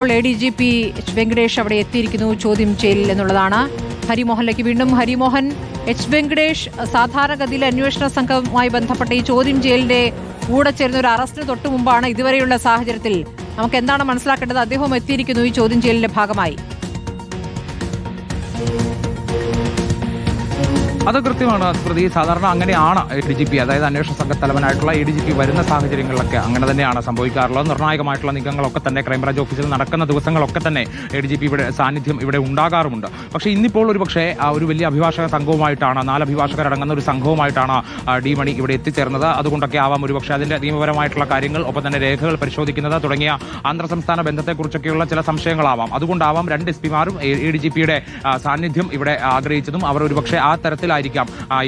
ADGP Venkatesh അവിടെ എത്തിയിരിക്കുന്നു ചോദ്യം ചെയ്യൽ എന്നുള്ളതാണ്. ഹരിമോഹനിലേക്ക് വീണ്ടും. ഹരിമോഹൻ, വെങ്കടേഷ് സാധാരണഗതിയിൽ അന്വേഷണ സംഘവുമായി ബന്ധപ്പെട്ട ഈ ചോദ്യം ചെയ്യലിന്റെ കൂടെ ചേരുന്ന ഒരു അറസ്റ്റിന് തൊട്ടു മുമ്പാണ് ഇതുവരെയുള്ള സാഹചര്യത്തിൽ നമുക്ക് എന്താണ് മനസ്സിലാക്കേണ്ടത്? അദ്ദേഹം എത്തിയിരിക്കുന്നു ഈ ചോദ്യം ചെയ്യലിന്റെ ഭാഗമായി. അത് കൃത്യമാണ് സ്മൃതി. സാധാരണ അങ്ങനെയാണ് ADGP, അതായത് അന്വേഷണ സംഘ തലവനായിട്ടുള്ള ADGP വരുന്ന സാഹചര്യങ്ങളിലൊക്കെ അങ്ങനെ തന്നെയാണ് സംഭവിക്കാറുള്ളത്. നിർണായകമായിട്ടുള്ള നീക്കങ്ങളൊക്കെ തന്നെ ക്രൈംബ്രാഞ്ച് ഓഫീസിൽ നടക്കുന്ന ദിവസങ്ങളൊക്കെ തന്നെ ADGP ഇവിടെ സാന്നിധ്യം ഇവിടെ ഉണ്ടാകാറുമുണ്ട്. പക്ഷേ ഇന്നിപ്പോൾ ഒരുപക്ഷെ ഒരു വലിയ അഭിഭാഷക സംഘവുമായിട്ടാണ്, 4 അഭിഭാഷകരടങ്ങുന്ന ഒരു സംഘവുമായിട്ടാണ് ഡി മണി ഇവിടെ എത്തിച്ചേർന്നത്. അതുകൊണ്ടൊക്കെ ആവാം ഒരുപക്ഷെ അതിന്റെ നിയമപരമായിട്ടുള്ള കാര്യങ്ങൾ, ഒപ്പം തന്നെ രേഖകൾ പരിശോധിക്കുന്നത് തുടങ്ങിയ അന്തർ സംസ്ഥാന ബന്ധത്തെക്കുറിച്ചൊക്കെയുള്ള ചില സംശയങ്ങളാവാം. അതുകൊണ്ടാവാം 2 SP മാരും ADGPയുടെ സാന്നിധ്യം ഇവിടെ ആഗ്രഹിച്ചതും. അവർ ഒരുപക്ഷെ ആ തരത്തിലായിരിക്കാം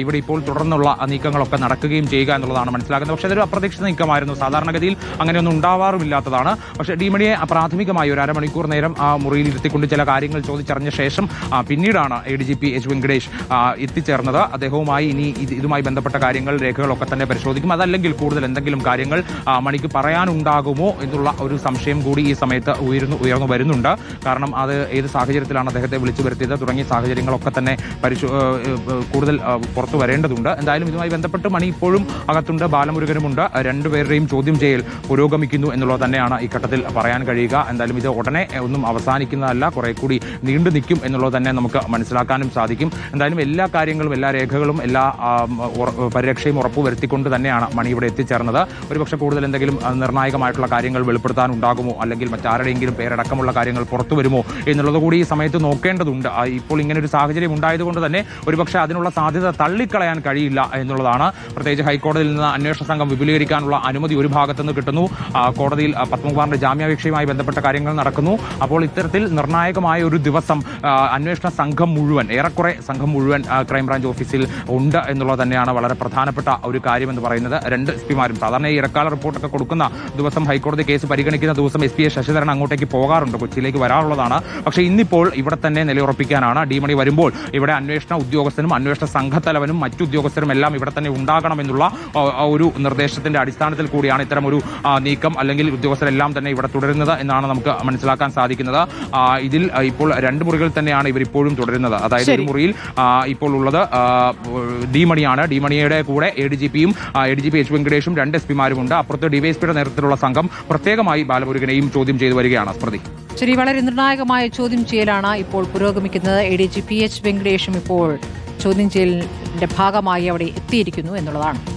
ഇവിടെ ഇപ്പോൾ തുടർന്നുള്ള നീക്കങ്ങളൊക്കെ നടക്കുകയും ചെയ്യുക എന്നുള്ളതാണ് മനസ്സിലാക്കുന്നത്. പക്ഷേ അതൊരു അപ്രതീക്ഷിത നീക്കമായിരുന്നു. സാധാരണഗതിയിൽ അങ്ങനെയൊന്നും ഉണ്ടാവാറുമില്ലാത്തതാണ്. പക്ഷേ ഡി മണിയെ പ്രാഥമികമായി ഒരു അരമണിക്കൂർ നേരം ആ മുറിയിൽ ഇരുത്തിക്കൊണ്ട് ചില കാര്യങ്ങൾ ചോദിച്ചറിഞ്ഞ ശേഷം പിന്നീടാണ് ADGP വെങ്കടേഷ് എത്തിച്ചേർന്നത്. അദ്ദേഹവുമായി ഇനി ഇതുമായി ബന്ധപ്പെട്ട കാര്യങ്ങൾ, രേഖകളൊക്കെ തന്നെ പരിശോധിക്കും. അതല്ലെങ്കിൽ കൂടുതൽ എന്തെങ്കിലും കാര്യങ്ങൾ മണിക്ക് പറയാനുണ്ടാകുമോ എന്നുള്ള ഒരു സംശയം കൂടി ഈ സമയത്ത് ഉയർന്നു വരുന്നുണ്ട്. കാരണം അത് ഏത് സാഹചര്യത്തിലാണ് അദ്ദേഹത്തെ വിളിച്ചു വരുത്തിയത് തുടങ്ങിയ സാഹചര്യങ്ങളൊക്കെ തന്നെ കൂടുതൽ പുറത്തു വരേണ്ടതുണ്ട്. എന്തായാലും ഇതുമായി ബന്ധപ്പെട്ട് മണി ഇപ്പോഴും അകത്തുണ്ട്, ബാലമുരുകനുമുണ്ട്. രണ്ടുപേരുടെയും ചോദ്യം ചെയ്യൽ പുരോഗമിക്കുന്നു എന്നുള്ളത് തന്നെയാണ് ഈ ഘട്ടത്തിൽ പറയാൻ കഴിയുക. എന്തായാലും ഇത് ഉടനെ ഒന്നും അവസാനിക്കുന്നതല്ല, കുറെ കൂടി നീണ്ടു നിൽക്കും എന്നുള്ളത് തന്നെ നമുക്ക് മനസ്സിലാക്കാനും സാധിക്കും. എന്തായാലും എല്ലാ കാര്യങ്ങളും, എല്ലാ രേഖകളും, എല്ലാ പരിരക്ഷയും ഉറപ്പുവരുത്തിക്കൊണ്ട് തന്നെയാണ് മണി ഇവിടെ എത്തിച്ചേർന്നത്. ഒരുപക്ഷെ കൂടുതൽ എന്തെങ്കിലും നിർണായകമായിട്ടുള്ള കാര്യങ്ങൾ വെളിപ്പെടുത്താനുണ്ടാകുമോ, അല്ലെങ്കിൽ മറ്റാരുടെയെങ്കിലും പേരടക്കമുള്ള കാര്യങ്ങൾ പുറത്തു വരുമോ എന്നുള്ളത് കൂടി ഈ സമയത്ത് നോക്കേണ്ടതുണ്ട്. ഇപ്പോൾ ഇങ്ങനെ ഒരു സാഹചര്യം ഉണ്ടായതുകൊണ്ട് തന്നെ ഒരുപക്ഷെ അതിനുള്ള സാധ്യത തള്ളിക്കളയാൻ കഴിയില്ല എന്നുള്ളതാണ്. പ്രത്യേകിച്ച് ഹൈക്കോടതിയിൽ നിന്ന് അന്വേഷണ സംഘം വിപുലീകരിക്കാനുള്ള അനുമതി ഒരു ഭാഗത്തുനിന്ന് കിട്ടുന്നു. കോടതിയിൽ പത്മകുമാറിന്റെ ജാമ്യാപേക്ഷയുമായി ബന്ധപ്പെട്ട കാര്യങ്ങൾ നടക്കുന്നു. അപ്പോൾ ഇത്തരത്തിൽ നിർണായകമായ ഒരു ദിവസം അന്വേഷണ സംഘം മുഴുവൻ, ഏറെക്കുറെ സംഘം മുഴുവൻ ക്രൈംബ്രാഞ്ച് ഓഫീസിൽ ഉണ്ട് എന്നുള്ളത് തന്നെയാണ് വളരെ പ്രധാനപ്പെട്ട ഒരു കാര്യമെന്ന് പറയുന്നത്. 2 SP മാരും സാധാരണ ഈ ഇടക്കാല റിപ്പോർട്ടൊക്കെ കൊടുക്കുന്ന ദിവസം, ഹൈക്കോടതി കേസ് പരിഗണിക്കുന്ന ദിവസം SP ശശിധരൻ അങ്ങോട്ടേക്ക് പോകാറുണ്ട്, കൊച്ചിയിലേക്ക് വരാറുള്ളതാണ്. പക്ഷേ ഇന്നിപ്പോൾ ഇവിടെ തന്നെ നിലയുറപ്പിക്കാനാണ്. ഡി മണി വരുമ്പോൾ ഇവിടെ അന്വേഷണ ഉദ്യോഗസ്ഥനും അന്വേഷണ സംഘത്തലവനും മറ്റു ഉദ്യോഗസ്ഥരും എല്ലാം ഇവിടെ തന്നെ ഉണ്ടാകണമെന്നുള്ള ഒരു നിർദ്ദേശത്തിന്റെ അടിസ്ഥാനത്തിൽ കൂടിയാണ് ഇത്തരം ഒരു നീക്കം, അല്ലെങ്കിൽ ഉദ്യോഗസ്ഥരെല്ലാം തന്നെ ഇവിടെ തുടരുന്നത് എന്നാണ് നമുക്ക് മനസ്സിലാക്കാൻ സാധിക്കുന്നത്. ഇതിൽ ഇപ്പോൾ 2 മുറികൾ തന്നെയാണ് ഇവർ ഇപ്പോഴും തുടരുന്നത്. അതായത് ഒരു മുറിയിൽ ഇപ്പോൾ ഉള്ളത് ഡി മണിയാണ്. ഡി മണിയുടെ കൂടെ ADGP വെങ്കടേഷും 2 SP മാരുമുണ്ട്. അപ്പുറത്ത് ഡിവൈഎസ്പിയുടെ നേതൃത്വത്തിലുള്ള സംഘം പ്രത്യേകമായി ബാലമുരുകനെയും ചോദ്യം ചെയ്തു വരികയാണ്. സ്മൃതി, ശരി, വളരെ നിർണായകമായ ചോദ്യം ചെയ്യലാണ് ഇപ്പോൾ പുരോഗമിക്കുന്നത്. ADGP വെങ്കടേഷും ഇപ്പോൾ ചോദ്യം ചെയ്യലിന്റെ ഭാഗമായി അവിടെ എത്തിയിരിക്കുന്നു എന്നുള്ളതാണ്.